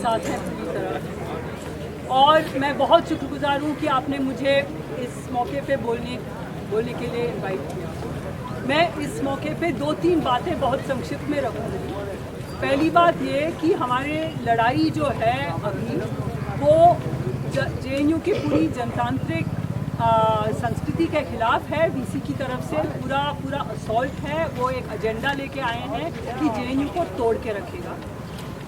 साथ हैं पूरी तरह, और मैं बहुत शुक्रगुजार हूँ कि आपने मुझे इस मौके पे बोलने के लिए इनवाइट किया। मैं इस मौके पे 2-3 बातें बहुत संक्षिप्त में रखूँगी। पहली बात ये कि हमारे लड़ाई जो है अभी वो JNU की पूरी जनतांत्रिक संस्कृति के खिलाफ है। VC की तरफ से पूरा असॉल्ट है। वो एक एजेंडा लेके आए हैं कि JNU को तोड़ के रखेगा,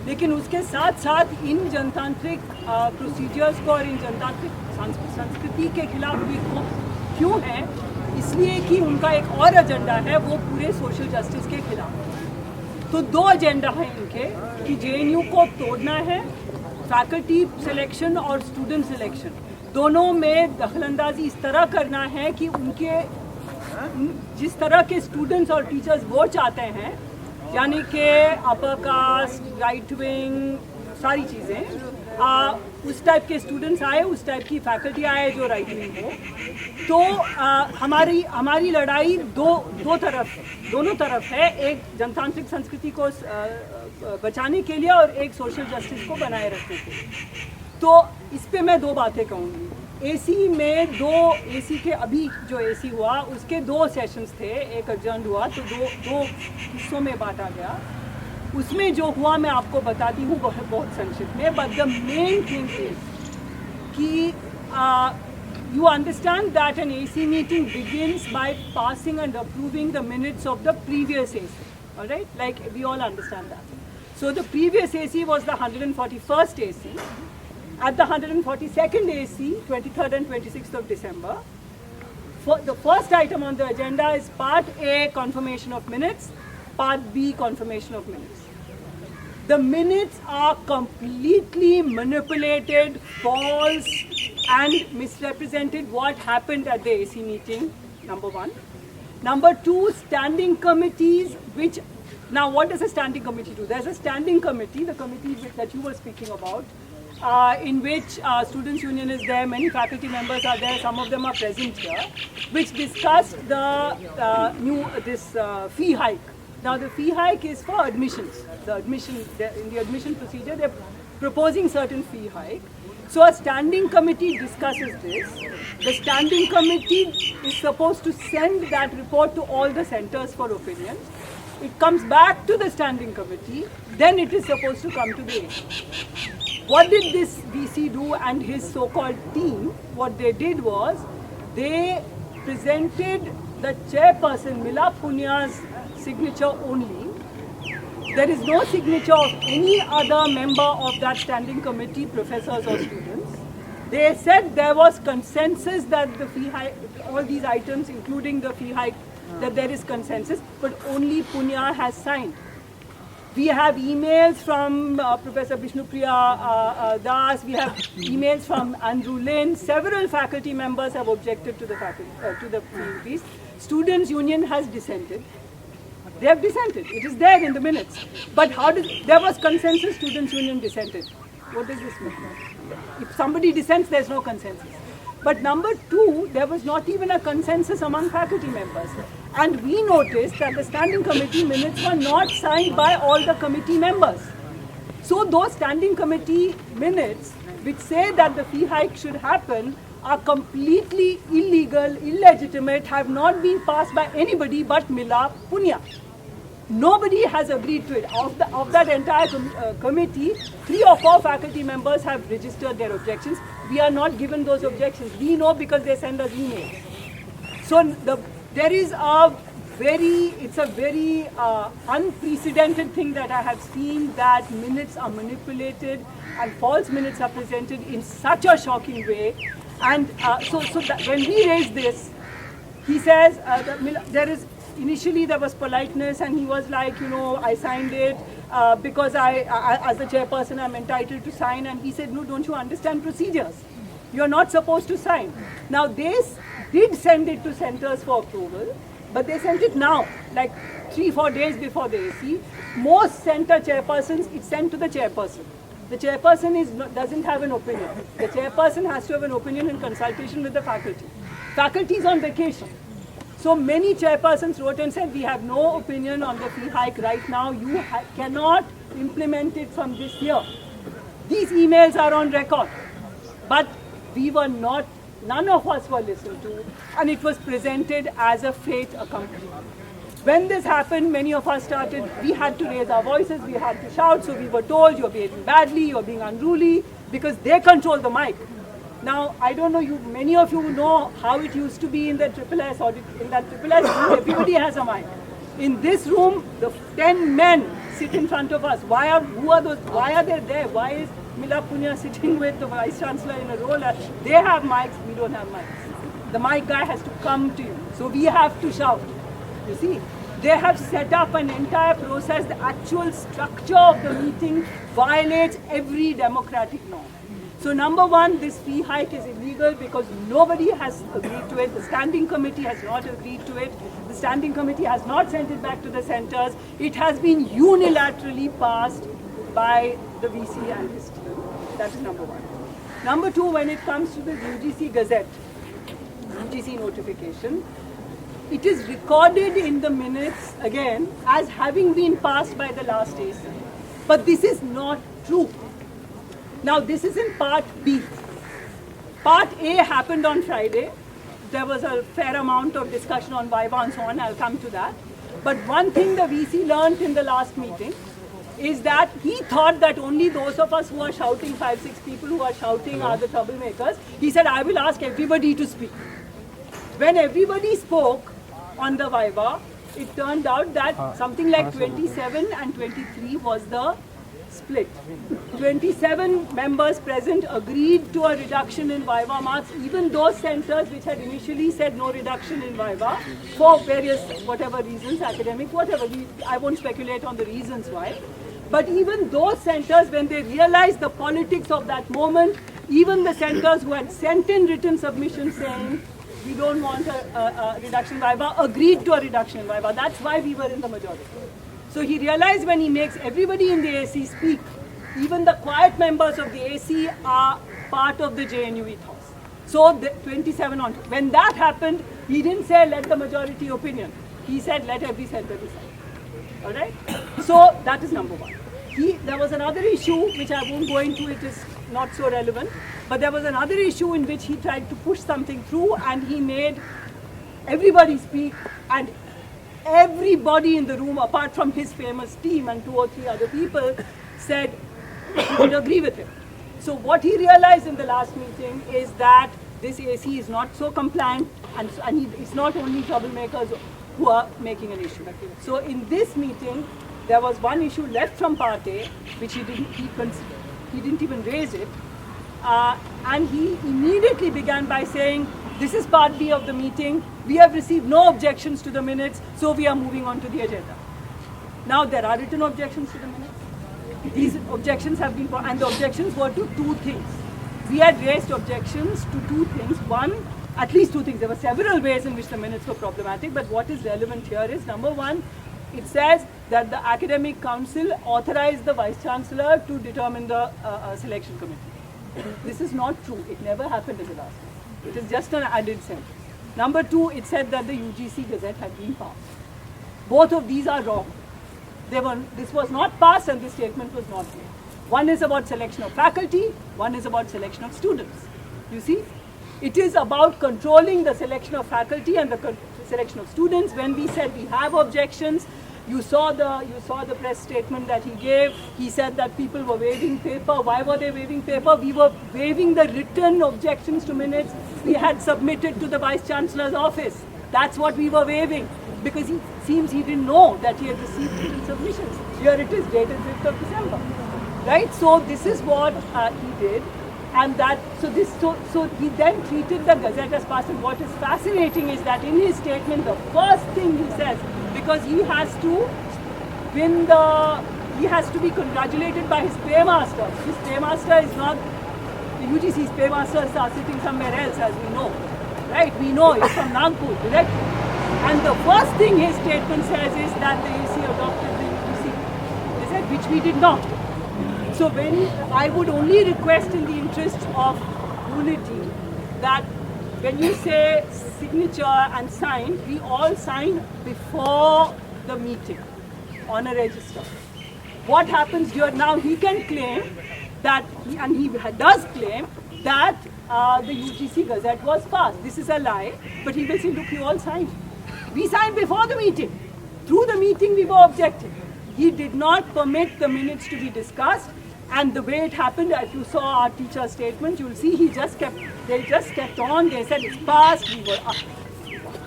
लेकिन उसके साथ साथ इन जनतांत्रिक प्रोसीजर्स को और इन जनतांत्रिक संस्कृति के खिलाफ भी क्यों है, इसलिए कि उनका एक और एजेंडा है, वो पूरे सोशल जस्टिस के खिलाफ। तो 2 एजेंडा हैं इनके कि JNU को तोड़ना है, फैकल्टी सिलेक्शन और स्टूडेंट सिलेक्शन दोनों में दखलंदाजी इस तरह करना है कि उनके जिस तरह के स्टूडेंट्स और टीचर्स वो चाहते हैं, यानी कि अपर कास्ट, राइट विंग, सारी चीज़ें, उस टाइप के स्टूडेंट्स आए, उस टाइप की फैकल्टी आए जो राइट विंग हो। तो हमारी लड़ाई दोनों तरफ है, एक जनतांत्रिक संस्कृति को बचाने के लिए और एक सोशल जस्टिस को बनाए रखने के लिए। तो इस पे मैं 2 बातें कहूँगी। AC में AC के अभी जो AC हुआ उसके 2 सेशंस थे, एक एडजर्न हुआ तो दो हिस्सों में बांटा गया। उसमें जो हुआ मैं आपको बताती हूँ बहुत संक्षिप्त में, but the main thing is कि you understand that an AC meeting begins by passing and approving the minutes of the previous AC, all right? Like we all understand that. So the previous AC was the 141st AC. At the 142nd AC, 23rd and 26th of December, the first item on the agenda is Part A, confirmation of minutes, Part B, confirmation of minutes. The minutes are completely manipulated, false, and misrepresented what happened at the AC meeting, number 1. Number 2, standing committees, which, now what does a standing committee do? There's a standing committee, the committee that you were speaking about, in which Students' Union is there, many faculty members are there, some of them are present here, which discussed the fee hike. Now the fee hike is for admissions. In the admission procedure, they're proposing certain fee hike. So a standing committee discusses this. The standing committee is supposed to send that report to all the centers for opinion. It comes back to the standing committee, then it is supposed to come to the AC. What did this VC do and his so-called team? What they did was, they presented the chairperson, Mila Punya's signature only. There is no signature of any other member of that standing committee, professors or students. They said there was consensus that the fee hike, all these items, including the fee hike, that there is consensus, but only Punya has signed. We have emails from Professor Bishnupriya Das, we have emails from Andrew Lin, several faculty members have objected to the fees. Students' Union has dissented. They have dissented. It is there in the minutes. But there was consensus, Students' Union dissented. What does this mean? If somebody dissents, there's no consensus. But number 2, there was not even a consensus among faculty members. And we noticed that the standing committee minutes were not signed by all the committee members. So those standing committee minutes, which say that the fee hike should happen, are completely illegal, illegitimate, have not been passed by anybody but Mila Punya. Nobody has agreed to it. Of that entire committee, 3 or 4 faculty members have registered their objections. We are not given those objections. We know because they send us emails. So it's a very unprecedented thing that I have seen, that minutes are manipulated and false minutes are presented in such a shocking way. And when we raised this, he says initially there was politeness, and he was like, I signed it because as the chairperson, I'm entitled to sign. And we said, no, don't you understand procedures? You're not supposed to sign. Now, they did send it to centers for approval, but they sent it now, like 3-4 days before the AC. Most center chairpersons, it's sent to the chairperson. The chairperson doesn't have an opinion. The chairperson has to have an opinion in consultation with the faculty. Faculty is on vacation. So many chairpersons wrote and said, we have no opinion on the fee hike right now. You cannot implement it from this year. These emails are on record. But we were not, none of us were listened to, and it was presented as a fait accompli. When this happened, many of us we had to raise our voices, we had to shout, so we were told, you're behaving badly, you're being unruly, because they control the mic. Now, I don't know, many of you know how it used to be in the SSS, or in that SSS room, everybody has a mic. In this room, the 10 men sit in front of us. Why are they there? Why is Mila Punya sitting with the Vice Chancellor in a role? They have mics, we don't have mics. The mic guy has to come to you, so we have to shout. You see, they have set up an entire process. The actual structure of the meeting violates every democratic norm. So number one, this fee hike is illegal because nobody has agreed to it. The standing committee has not agreed to it. The standing committee has not sent it back to the centers. It has been unilaterally passed by the VC and his team. That is number one. Number two, when it comes to the UGC Gazette, UGC notification, it is recorded in the minutes again as having been passed by the last AC. But this is not true. Now this is in part B. Part A happened on Friday. There was a fair amount of discussion on Viva and so on. I'll come to that. But one thing the VC learned in the last meeting is that he thought that only those of us who are shouting, 5-6 people who are shouting are the troublemakers. He said, I will ask everybody to speak. When everybody spoke on the Viva, it turned out that something like 27 and 23 was the split. 27 members present agreed to a reduction in Viva marks, even those centers which had initially said no reduction in Viva for various whatever reasons, academic, whatever. I won't speculate on the reasons why. But even those centers, when they realized the politics of that moment, even the centers who had sent in written submissions saying, we don't want a reduction in Viva, agreed to a reduction in Viva. That's why we were in the majority. So he realized when he makes everybody in the AC speak, even the quiet members of the AC are part of the JNU ethos. So the 27 on. When that happened, he didn't say let the majority opinion. He said let every center decide. All right? So that is number one. There was another issue which I won't go into, it is not so relevant, but there was another issue in which he tried to push something through and he made everybody speak, and everybody in the room apart from his famous team and 2 or 3 other people said he would agree with him. So what he realized in the last meeting is that this AC is not so compliant, and it's not only troublemakers who are making an issue. So in this meeting, there was one issue left from Part A, which he didn't even raise it, and he immediately began by saying, this is Part B of the meeting, we have received no objections to the minutes, so we are moving on to the agenda. Now there are written objections to the minutes. These objections have been, and the objections were to 2 things. We had raised objections to 2 things. One, at least 2 things. There were several ways in which the minutes were problematic, but what is relevant here is, number one, it says that the Academic Council authorized the Vice Chancellor to determine the selection committee. This is not true. It never happened in the last one. It is just an added sentence. Number 2, it said that the UGC Gazette had been passed. Both of these are wrong. This was not passed and this statement was not made. One is about selection of faculty, one is about selection of students. You see, it is about controlling the selection of faculty and the selection of students. When we said we have objections, you saw the press statement that he gave. He said that people were waiving paper. Why were they waiving paper? We were waiving the written objections to minutes we had submitted to the Vice Chancellor's office. That's what we were waiving, because he seems he didn't know that he had received written submissions. Here it is, dated 5th of December. Right? So this is what he did. And so he then treated the Gazette as passed. And what is fascinating is that in his statement, the first thing he says, because he has to be congratulated by his paymaster. His paymaster is not, the UGC's paymasters are sitting somewhere else, as we know. Right? We know it's from Nagpur, directly. And the first thing his statement says is that the AC adopted the UGC Gazette, which we did not. So I would only request in the interest of unity that when you say signature and sign, we all sign before the meeting on a register. What happens here now, he can claim that, and he does claim that the UGC Gazette was passed. This is a lie, but he will say, look, you all signed. We signed before the meeting. Through the meeting, we were objecting. He did not permit the minutes to be discussed, and the way it happened, if you saw our teacher's statement, you'll see they just kept on. They said it's passed. We were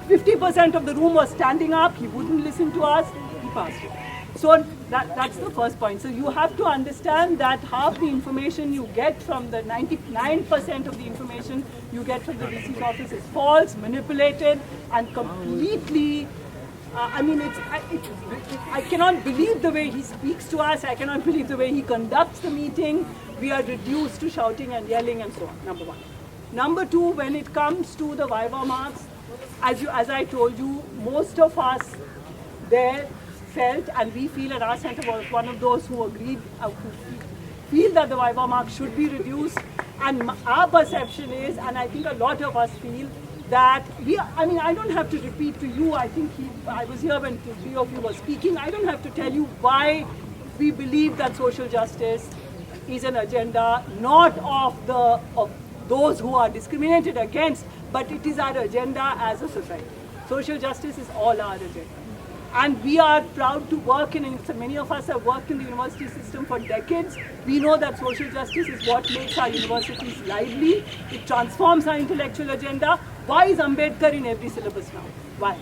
50% of the room was standing up. He wouldn't listen to us. He passed it. So that's the first point. So you have to understand that half the information you get from the 99% of the information you get from the DC's office is false, manipulated, and completely. I cannot believe the way he speaks to us. I cannot believe the way he conducts the meeting. We are reduced to shouting and yelling and so on. Number one. Number two, when it comes to the Viva marks, as I told you, most of us there felt, and we feel at our center was one of those who agreed, who feel that the Viva mark should be reduced. And our perception is, and I think a lot of us feel, that I don't have to repeat to you, I think I was here when the three of you were speaking, I don't have to tell you why we believe that social justice is an agenda not of those who are discriminated against, but it is our agenda as a society. Social justice is all our agenda. And we are proud to work many of us have worked in the university system for decades. We know that social justice is what makes our universities lively. It transforms our intellectual agenda. Why is Ambedkar in every syllabus now? Why?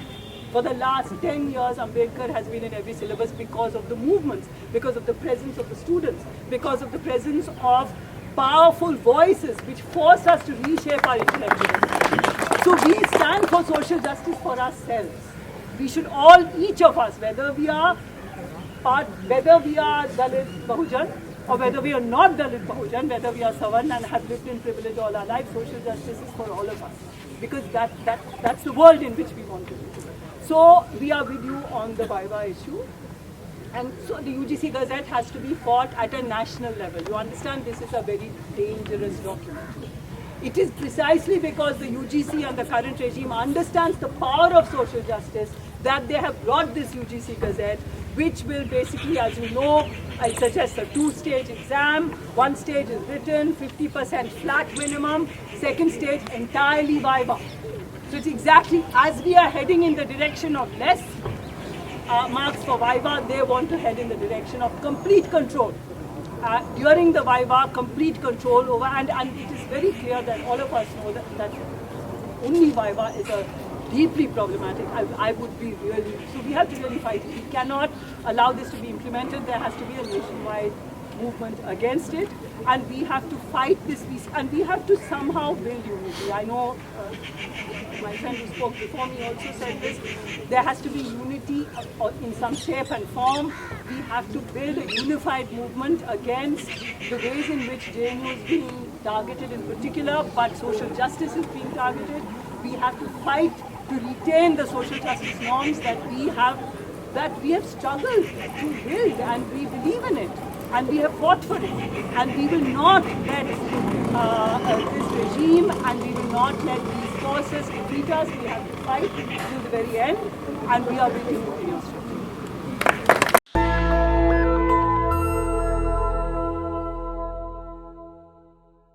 For the last 10 years, Ambedkar has been in every syllabus because of the movements, because of the presence of the students, because of the presence of powerful voices which force us to reshape our intellectual agenda. So we stand for social justice for ourselves. We should all, each of us, whether we are Dalit Bahujan, or whether we are not Dalit Bahujan, whether we are Savarna and have lived in privilege all our life, social justice is for all of us. Because that's the world in which we want to live. So we are with you on the Viva issue. And so the UGC Gazette has to be fought at a national level. You understand this is a very dangerous document. It is precisely because the UGC and the current regime understands the power of social justice that they have brought this UGC Gazette, which will basically, as you know, I suggest a two-stage exam. One stage is written, 50% flat minimum. Second stage, entirely Viva. So it's exactly as we are heading in the direction of less marks for Viva, they want to head in the direction of complete control. During the Viva, complete control over, and it is very clear that all of us know that only Viva is a deeply problematic. I would be really, so we have to really fight it. We cannot allow this to be implemented. There has to be a nationwide movement against it, and we have to fight this, and we have to somehow build unity. I know my friend who spoke before me also said this. There has to be unity in some shape and form. We have to build a unified movement against the ways in which JNU is being targeted in particular, but social justice is being targeted. We have to fight to retain the social justice norms that we have struggled to build, and we believe in it, and we have fought for it, and we will not let this regime, and we will not let these forces defeat us. We have to fight till the very end, and we are with you.